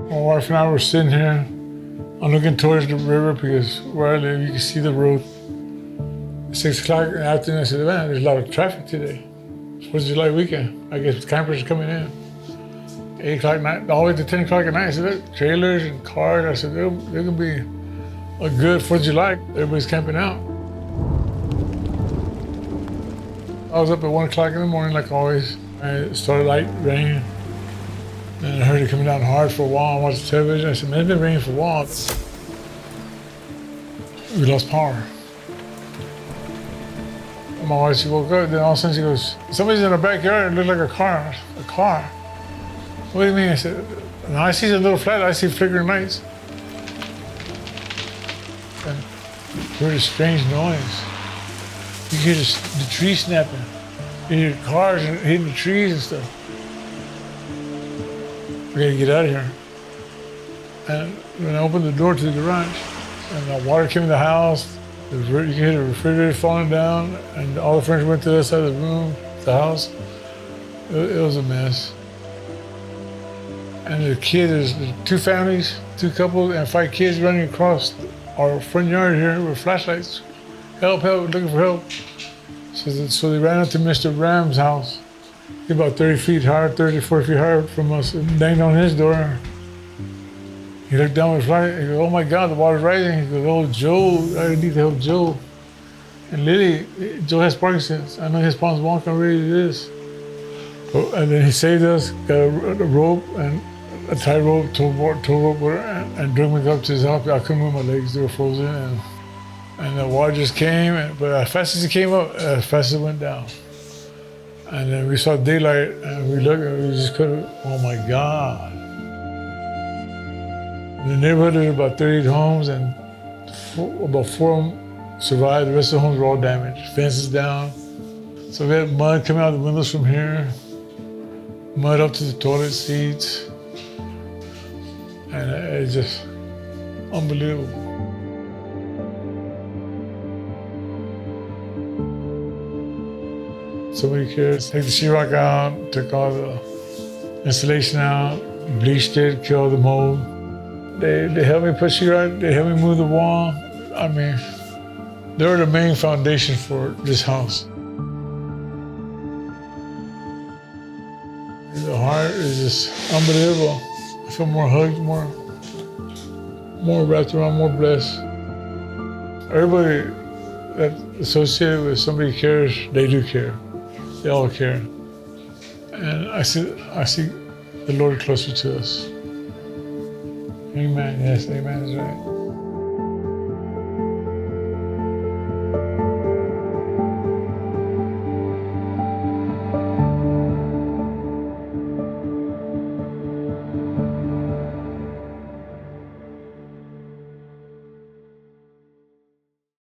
My wife and I were sitting here. I'm looking towards the river because where I live, you can see the road. 6 o'clock in the afternoon, I said, man, there's a lot of traffic today. It's 4th of July weekend. I guess campers are coming in. 8 o'clock at night, all the way to 10 o'clock at night. I said, look, trailers and cars. I said, they're gonna be a good 4th of July. Everybody's camping out. I was up at 1 o'clock in the morning, like always. It started light rain. And I heard it coming down hard for a while. I watched the television. I said, man, it's been raining for a while. We lost power. My wife, she woke up, then all of a sudden she goes, somebody's in the backyard. It looked like a car. A car. What do you mean? I said, now I see a little flat. I see flickering lights. And I heard a strange noise. You hear the tree snapping. You hear cars hitting the trees and stuff. We gotta get out of here. And when I opened the door to the garage, and the water came in the house, you could hear the refrigerator falling down, and all the furniture went to the other side of the room, the house. It was a mess. And the kids, there's 2 families, 2 couples, and 5 kids running across our front yard here with flashlights. Help, help, looking for help. So they ran up to Mr. Ram's house. He's about 30 feet higher, 30, 40 feet higher from us, and banged on his door. He looked down with his flashlight. He goes, oh my God, the water's rising. He goes, oh, Joe, I need to help Joe. And Lily, Joe has Parkinson's. I know his palms won't come ready to this. And then he saved us, got a rope and a tight rope, tow rope, and drug me up to his house. I couldn't move my legs, they were frozen. And the water just came, but as fast as it came up, as fast as it went down. And then we saw daylight, and we looked, and we just couldn't, oh my God. In the neighborhood, there's about 38 homes, and about 4 of them survived. The rest of the homes were all damaged. Fences down. So we had mud coming out the windows from here, mud up to the toilet seats. And it's just unbelievable. Somebody cared. Take the sheetrock out, took all the insulation out, bleached it, killed the mold. They helped me put sheetrock, they helped me move the wall. I mean, they were the main foundation for this house. The heart is just unbelievable. I feel more hugged, more wrapped around, more blessed. Everybody that's associated with somebody who cares, they do care. They all care. And I see the Lord closer to us. Amen, yes, amen is right.